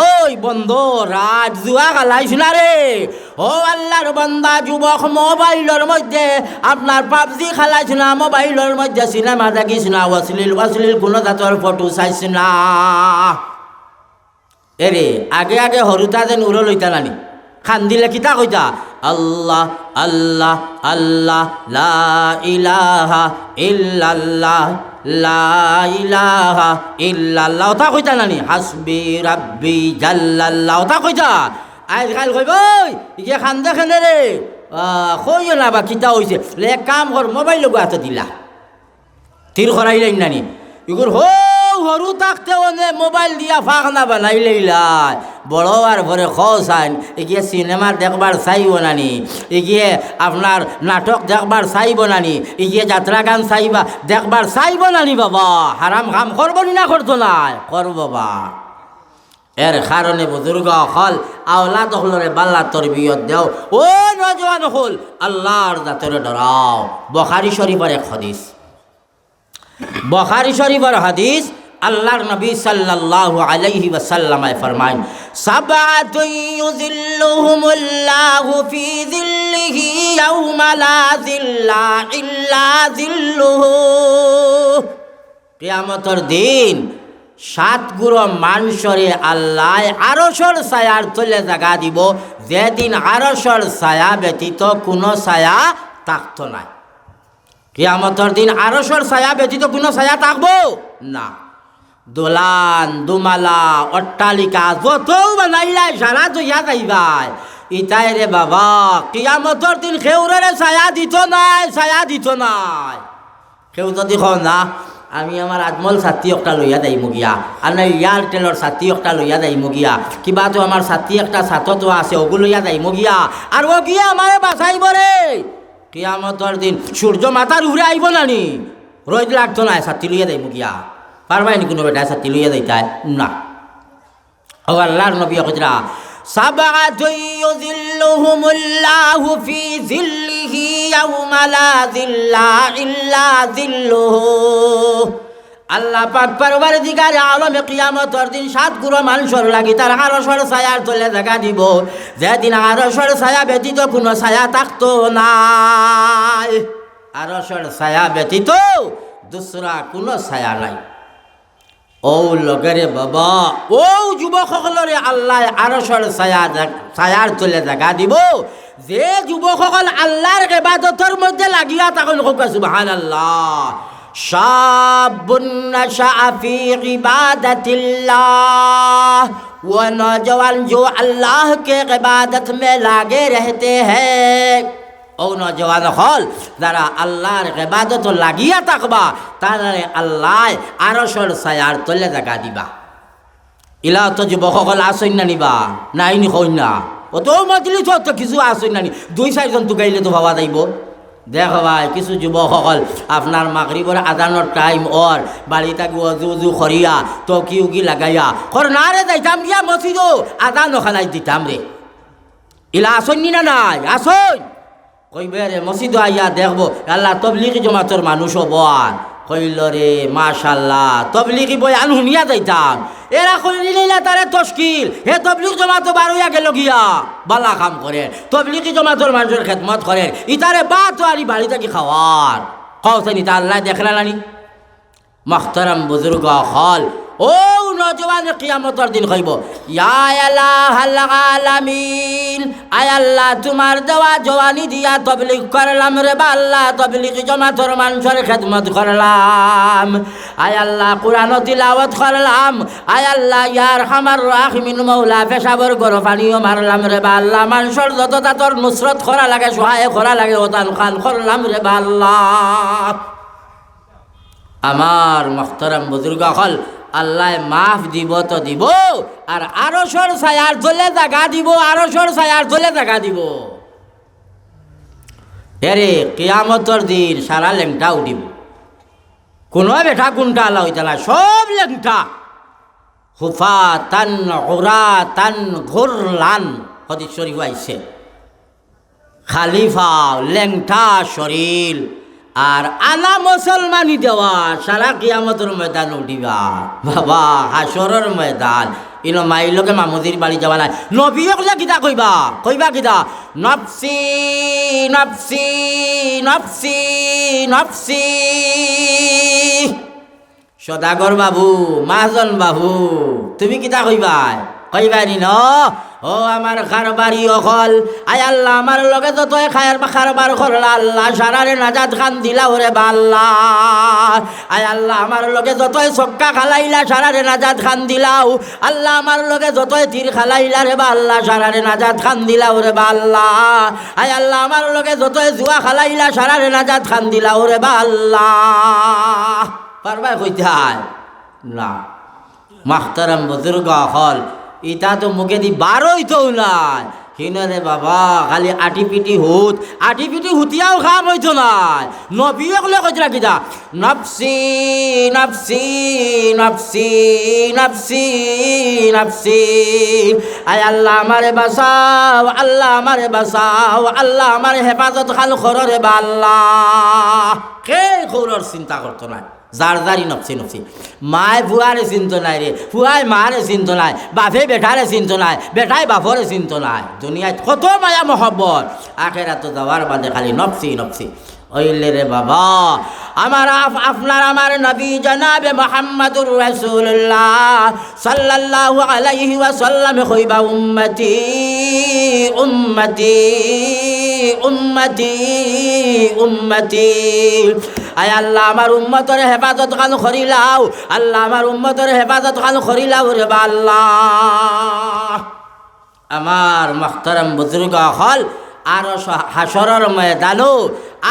ওই বন্ধ রাত জুয়া গালাইছ না রে। ও আল্লাহর বান্দা যুবক, মোবাইলের মধ্যে আপনার পাবজি খেলাইছ না, মোবাইলের মধ্যে সিনেমা দেখিস না, অশ্লীল কোনো জাতের ফটো চাইছ না। এরে আগে আগে হরুতা যেন উড়ো লইতা নানি, খান দিলে কিতা কইতা আল্লাহ আল্লাহ আল্লাহ লা ইলাহা ইল্লাল্লাহ লা ইলাহা ইল্লাল্লাহ ওটা কইতা নানি, হাসবি রাব্বি জাল্লাল্লাহ ওটা কইতা। আজকাল কইব ইয়ে খান দেখেন রে কইও না বা কিতা হইছে, এক কাম কর মোবাইল লগো হাতে দিলা তীর করাইলেন নানি ইগুর হরু থাকতে ওনে মোবাইল দিয়া ফাঁকনা বানাই লইলাই। বড় আর ভরে খাইন এগিয়ে সিনেমা দেখবার চাইব নানি, এগিয়ে আপনার নাটক দেখবার চাইব নানি, এগিয়ে যাত্রা গান চাইবা দেখবার চাইব নানি। বাবা হারাম কাম করবো না করতো নাই করব বা। এর কারণে বুজুর্গ হল আওলা দখলরে বাল্লা তরবিয়ত দেও। ও নজওয়ান হল আল্লাহর জাতরে ডরাও। বুখারী শরীফের এক হাদিস, বুখারী শরীফের হাদিস, আল্লাহর নবী সাল্লাল্লাহু আলাইহি ওয়াসাল্লাম ফরমায়, সাবআতু ইউযিল্লুহুমুল্লাহু ফি যিল্লিহি ইয়াওমা লা যিল্লা ইল্লা যিল্লুহু। কিয়ামতের দিন 7 গুরু মানুষরে আল্লাহ আরশের ছায়ার তলে জায়গা দিব, যেদিন আরশের ছায়া ব্যতীত কোনো ছায়া থাকতো না। কিয়ামতের দিন আরশের ছায়া ব্যতীত কোনো ছায়া থাকবো না। দোলান দুমালা অট্টালিকা যত বানাইলাই সারা জইয়া যাইবাই ইতাই রে বাবা কিয়ামতের দিন খেউরে ছায়া দিত নাই, ছায়া দিত নাই। কেউ যদি কও না আমি আমার আজমল ছাত্রী একটা লইয়া যাই মুগিয়া, আর না এয়ারটেলর ছাত্রী একটা লইয়া যাই মুগিয়া, কিবা তো আমার ছাত্রী একটা ছাত্র তো আছে ওগুলো লইয়া যাই মুগিয়া, আর ও গিয়া আমারে বাঁচাইব রে। কিয়ামতের দিন সূর্য মাথার উপরে আইব নানি, রোদ লাগতো না, ছাত্রী লইয়া যাই মুগিয়া। পারবাই নি কোনো বেটা ছাত্রী লইয়া যাইতাই না। ও আল্লাহর নবী কইরা সাবআতু ইউযিল্লুহুমুল্লাহু ফি যিল্লিহি ইয়াওমা লা যিল্লা ইল্লা যিল্লুহু। আল্লাহ পাক পরওয়ারদিগারে আলমে কিয়ামতের দিন 7 গুরু মানুষের লাগি তার আরশের ছায়ার তলে জায়গা দিব, যেদিন আরশের ছায়া ব্যতীত কোনো ছায়া থাকতো না। আরশের ছায়া ব্যতীত দুসরা কোনো ছায়া নাই। ও লগরে বাবা ও যুবক সকলরে আল্লাহ আরশের ছায়ার তলে জায়গা দিব, যে যুবক সকল আল্লাহর ইবাদতের মধ্যে লাগিয়া তখন কইবা সুবহানাল্লাহ। শাবুন নাশা ফি ইবাদতিল্লাহ, वो नौजवान जो अल्लाह के इबादत में लागे रहते हैं। ও নজওয়ান হল যারা আল্লাহর ইবাদত লাগিয়া থাকবা তারে আল্লাহ আরশের ছায়ার তলে জায়গা দিবা। ইলা তো যুবক সকল আসইন না নিবা নাইনি কই না, ও তো মজলিস তো কিছু আসইন না নি, 2-4 জন তো গাইলে তো ভাবা যাইব। দেখো ভাই কিছু যুবক সকল আপনার মাগরিবের আজানের টাইম ওর বাড়ি থাকি অজু করিয়া তো কি উগি লাগাইয়া কর না রে যাইতাম গিয়া মসজিদ আজান ওখানাই দিতাম রে। ইলা আসইন না নাই আসইন কইবে রে মসজিদ আইয়া দেখবো আল্লাহ তবলিগি জমাতর মানুষও বল কইল রে মাশাল্লাহ তবলিগি বই আন শুনিয়া যাইতাম। এরা কইলি না তারে তশকিল হে তবলিগ জমাতো বারোয়া গেল গিয়া বালা কাম করে, তবলিগি জমাতর মানুষের খেদমত করে, ইতারে বাত আরি বাড়ি থাকি খাওয়ার কওছেন ইতা আল্লাহ দেখলা নানি। মুহতারাম বুজুর্গ হল ও নজওয়ান কিয়ামতের দিন কইব ইয়া ইলাহাল আলামিন, আয় আল্লাহ তোমার দেওয়া জওয়ানি দিয়া তবলিগ করলাম রে বা আল্লাহ তবলিগ জমাতর মানুষের খেদমত করলাম, আয় আল্লাহ কোরআন তিলাওয়াত করলাম, আয় আল্লাহ ইয়া আরহামার রাহিমিন মাওলা পেশাবর গরফানিও মারলাম রে বা আল্লাহ, মানুষের যত তাতর নুসরত করা লাগে সহায় করা লাগে ওতান খান করলাম রে বা আল্লাহ। আমার মুহতারাম বুজুর্গ হল আল্লাহ মাফ দিব তো দিব, আর আরশের ছায়ার তলে জায়গা দিব, আরশের ছায়ার তলে জায়গা দিব। এরে কিয়ামতের দিন সারা লেংটা উঠিব, কোনো বেঠা কোনটা আল্লাহ হইতে না, সব লেংটা হুফাতান উরাতান গুরলান হাদিস শরীফ আইছে। খালিফা লেংটা শরীর আর আলা মুসলমানি দেওয়া সারা কিয়ামতের ময়দান উঠিবা বাবা, হাসরের ময়দান ইনো মাইর লগে মামুদির বাড়ি যাওয়া নাই। নবী হলে কিতা কইবা কইবা কিতা নফসি নফসি নফসি নফসি। সদাগর বাবু মাজন বাবু তুমি কিতা কইবাই কইবাই ন ও আমার খারবারি অকল আয় আল্লাহ আমার লগে যতই খায়ের খারবার করলা আল্লাহ সারারে নাজাত খান দিলা ওরে বাল্লা। আয় আল্লাহ আমার লগে যতই চক্কা খালাইলা সারারে নাজাত খান দিলাও আল্লাহ আমার লগে যতই তীর খালাইলা রে বাল্লা সারারে নাজাত খান দিলা ওরে বাল্লা। আয় আল্লাহ আমার লগে যতই জুয়া খালাইলা সারারে নাজাত খান দিলা ওরে বাল্লা। পারবাই কইতাই না মাখতারাম বুজুর্গ হল ইটা তো মুখে দি বারোই তো নাই হিনরে বাবা খালি আটি পিটি হুতিয়াও খাম হইতো নাই। নবীও কলে কইরা কিতা নফসি নফসি নফসি নফসি নফসি। আয় আল্লাহ আমারে বাঁচাও আল্লাহ আমারে বাঁচাও আল্লাহ আমারে হেফাজত খাল খররে বা আল্লাহ। কে খরর চিন্তা করতো না যার যারি নফসি নফসি। মায় ফুয়ারে চিন্ত নাই রে ফুয়ায় মারে চিন্ত নাই বাপে বেটারে চিন্ত নাই বেটায় বাপরে চিন্ত নাই। দুনিয়ায় কত মায়া মহব্বত আখেরা তো যাওয়ার বাদে খালি নফসি নফসি। ওইলে রে বাবা আমার আপনার আমার নবী জনাবে মুহাম্মদুর রাসূলুল্লাহ সাল্লাল্লাহু আলাইহি ওয়াসাল্লাম কইবা উম্মতি উম্মতি উম্মতি উম্মতি। আয় আল্লাহ আমার উম্মতের হেফাজত খান করিলাও আল্লাহ আমার উম্মতের হেফাজত খান করিলাও রে আল্লাহ। আমার মুহতারাম বুজুর্গ হল আরো হাসরের ময়দানো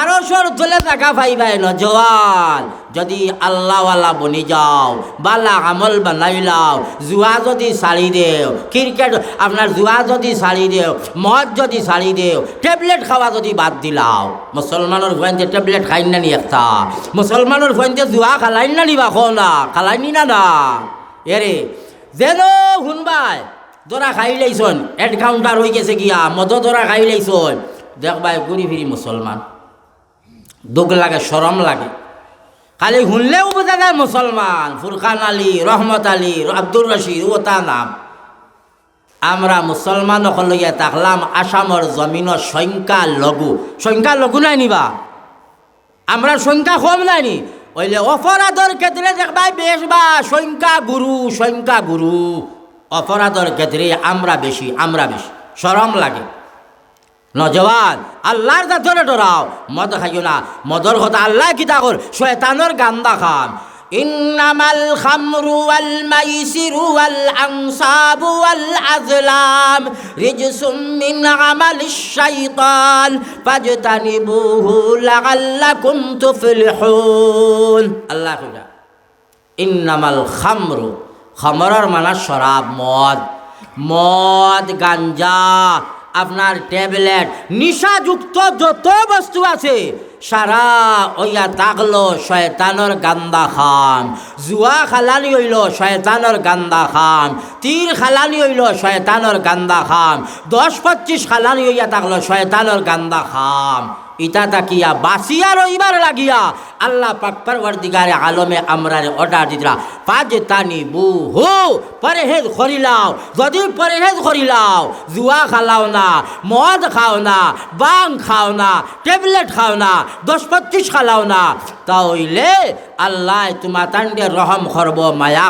আরশর তলে টাকা পাইবাই নজওয়ান যদি আল্লাহওয়ালা বনি যাও বালা আমল বানাইলাও জুয়া যদি ছাড়ি দেও ক্রিকেট আপনার জুয়া যদি ছাড়ি দেও মদ যদি ছাড়ি দেও ট্যাবলেট খাওয়া যদি বাদ দিলাও। মুসলমানের ভয়তে ট্যাবলেট খাইন না নি একটা মুসলমানের ভয়তে জুয়া খালাইন না নিবা খো না খালাইনি না না এরে যেন শুনবাই দরা খাই লাইছন হেড কাউন্টার হয়ে গেছে গিয়া মদ দরা খাই লাইছন দেখবাই ঘুরি ফিরি মুসলমান দুঃখ লাগে শরম লাগে খালি শুনলেও বোঝা যায় মুসলমান। ফুরকান আলী রহমত আলী আব্দুর রশিদ ও তা নাম। আমরা মুসলমান লইয়া থাকলাম আসামর জমিনের সংখ্যা লঘু নাই নিবা আমরা সংখ্যা কম নাইনি ওইলে অপরাধর ক্ষেত্রে দেখবাই বেশ বা সংখ্যা গুরু অপরাধর ক্ষেত্রে আমরা বেশি শরম লাগে। নজওয়ান আল্লাহর জাতরে ডরাও মদ খাইও না মদর কথা আল্লাহ কিতা কর শয়তানের গান্দা খান। ইন্নামাল খামরু ওয়াল মাইসিরু ওয়াল আনসাবু ওয়াল আজলাম রিজসুম মিন আমালিশ শাইতান ফাজতানিবুহু লাআল্লাকুম তুফলিহুন। আল্লাহ কইরা ইন্নামাল খামরু খামরার মানে শরাব মদ গাঞ্জা আপনার ট্যাবলেট নিশাযুক্ত যত বস্তু আছে সারা ওইয়া তাকলো শয়তানের গান্দা খান। জুয়া খালানি হইল শয়তানের গান্দা খান তীর খালানি হইল শয়তানের গান্দা খান 10-25 খালানি হইয়া তাকলো শয়তানের গান্দা খান। ইটা তাকিয়া বাসিয়া রইবার লাগিয়া আল্লাহ পাক পরওয়ারদিগারে আলমে আমরারে অর্ডার দিতরা ফাজতানিবুহু পরহেজ করিলাও। যদি পরহেজ করিলাও জুয়া খালাও না মদ খাও না বাং খাও না ট্যাবলেট খাও না 10-25 খালাও না তাহলে আল্লাহ তোমার তান্ডে রহম করব মায়া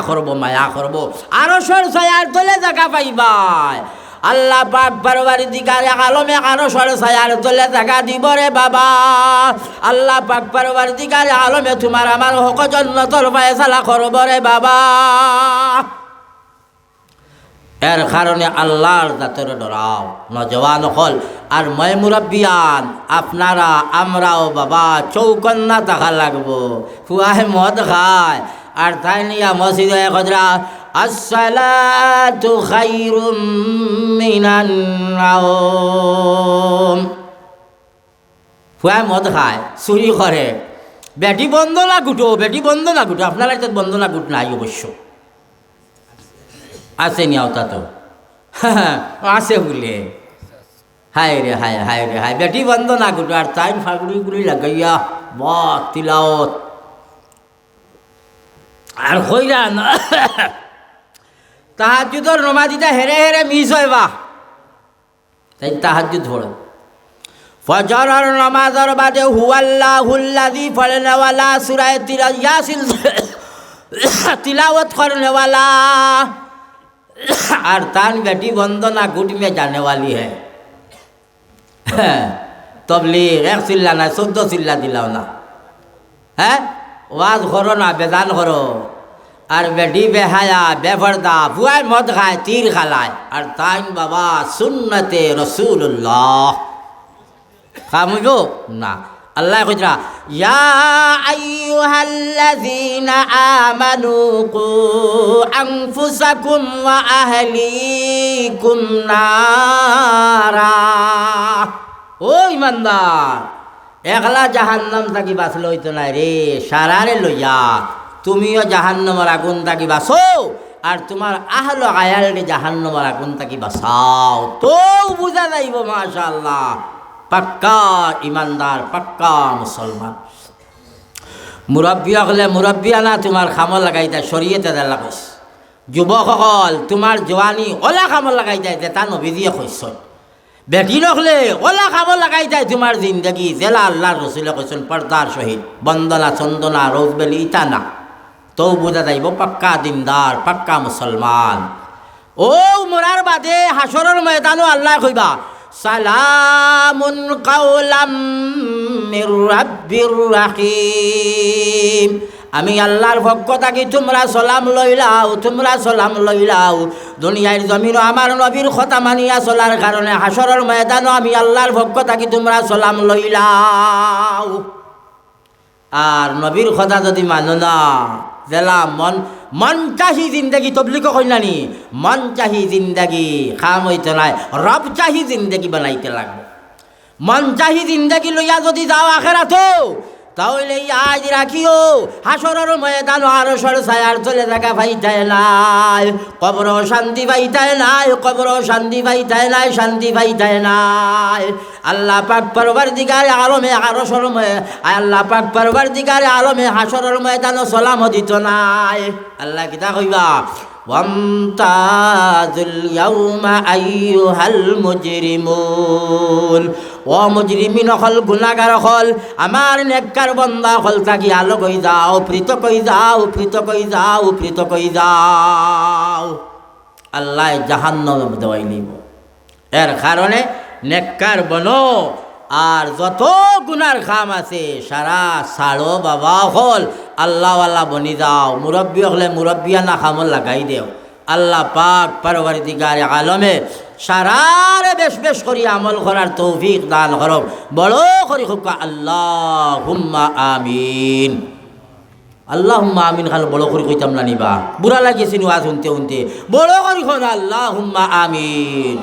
করব আরশের ছায়ার তলে জায়গা পাইবাই। আল্লাহ পাক পরওয়ারদিগারে আলমে আরশের ছায়ার তলে জায়গা দিব রে বাবা। আল্লাহ পাক পরওয়ারদিগারে আলমে তোমার আমার হক জান্নাতের ফয়সালা করব রে বাবা। এর কারণে আল্লাহর জাতরে ডরাও নজওয়ান হল আর মই মুরব্বিয়ান আপনারা আমরাও বাবা চৌকন্না থাকা লাগবো। ফুয়াহে মদ খায় আর তাই নিয়া মসজিদে কজরা আসসালাতু খায়রুম মিনান নাওম। ফুয়ায় মদ খায় চুরি করে বেটি বন্ধ না গুটো আপনারা তো বন্ধ না গুট নাই অবশ্য আছে নি আওতা তো আছে বলে হায় রে বেটি বন্ধ না গুটো আর তাই ফাগুড়ি লাগাইয়া বক তিলাওত আর কইরা তাহাজ্জুদর নমাজিটা হেরে হেরে মিস হয় বা তাই তাহাজ্জুদ পড়ে ফজরের নামাজের বাদে হুয়াল্লাহুল্লাযী পড়নেওয়ালা সূরা ইয়াসিন तिलावत करने वाला और तान बेटी वंदना गुट में जाने वाली है तबलीग एक चिल्ला ना 14 चिल्ला दिलाओ ना है वाज करो ना बेदान करो और बेटी बेहया बेपर्दा बुआई मद खाए तीर खालाए और तान बाबा सुन्नते रसूलुल्लाह खामुगो ना अल्लाह कुजरा या अय्युहल्लज़ीना आमनू कू अंफुसकुम व अहलीकुम नारा ओ ईमानदार एकला জাহান্নাম থাকি বাঁচলে হইতো না রে সারারে লইয়া তুমিও জাহান্নামের আগুন থাকি বাঁচো আর তোমার আহল আয়ালকে জাহান্নামের আগুন থাকি বাঁচাও তো বুঝা যাইব মাশাআল্লাহ पक्का ईमानदार पक्का मुसलमान मुरब्बी अगले मुरब्बियाना तुम्हार खामल लगाई दे शरीयत लगाइस যুবক সকল তোমার জওয়ানি ওলা খামল লাগাই যায় তা নবীজিয়ে কইছ বেটি নকলে ওলা খামল লাগাই যায় তোমার জিন্দগি জেলা আল্লাহর রসুলে কইছেন পর্দার সহিত বন্দনা চন্দনা রোজবেলি ইতা না তো বুঝা যাইব পাক্কা দিনদার পাক্কা মুসলমান ও মরার বাদে হাসরের ময়দানও আল্লাহ কইবা সালামুন কাওলাম মির রাব্বির রাহিম আমি আল্লাহর পক্ষ থাকি তোমরা সালাম লইলাও দুনিয়ার জমিন আমার নবীর কথা মানিয়া চলার কারণে হাসরের ময়দানও আমি আল্লাহর পক্ষ থাকি তোমরা সালাম লইলাও আর নবীর কথা যদি মানো না জেলা মন চাহি জিন্দগি তবলিগ কইনানি মন চাহি জিন্দগি খাম হইতে নাই রব চাহি জিন্দগি বানাইতে লাগবে মন চাহি জিন্দগি লইয়া যদি যাও আখেরাতো তাহলে আজ রাখিও হাসরের ময়দান আরশের ছায়ার চলে থাকা পাইতায় নাই কবর শান্তি পাইতায় নাই কবর শান্তি পাইতায় নাই শান্তি পাইতায় নাই আল্লাহ পাক পরবর্তীকার আলমে আরশের আল্লাহ পাক পরবর্তীকার আলমে হাসরের ময়দান সালাম দিত নাই আল্লাহ কিতা কইবা ওয়ামতাজুল ইয়াউমা আইয়ুহাল মুজরিমুন ও মুজরিমিন হল গুনাহগার হল আমার নেককার বান্দা হল থাকি আলো কই যাও পৃথক কই যাও পৃথক কই যাও পৃথক কই যাও আল্লাহ জাহান্নামে দেওয়াই নিব এর কারণে নেককার বনো আর যত গুনার খাম আছে সারা ছাড়ো বাবা হল আল্লাহওয়ালা বনি যাও মুরব্বী হলে মুরব্বিয়ানা খামল লাগাই দেও আল্লাহ পাক পরবর্তীকারে আলমে সারারে বেশ বেশ করি আমল করার তৌফিক দান করব বড় করি হোক আল্লাহুম্মা আমিন আল্লাহুম্মা আমিন খাল বড় করি কইতাম না নিবা বুড়া লাগিয়েছি ওয়াজ শুনতে শুনতে বড় করি আল্লাহুম্মা আমিন।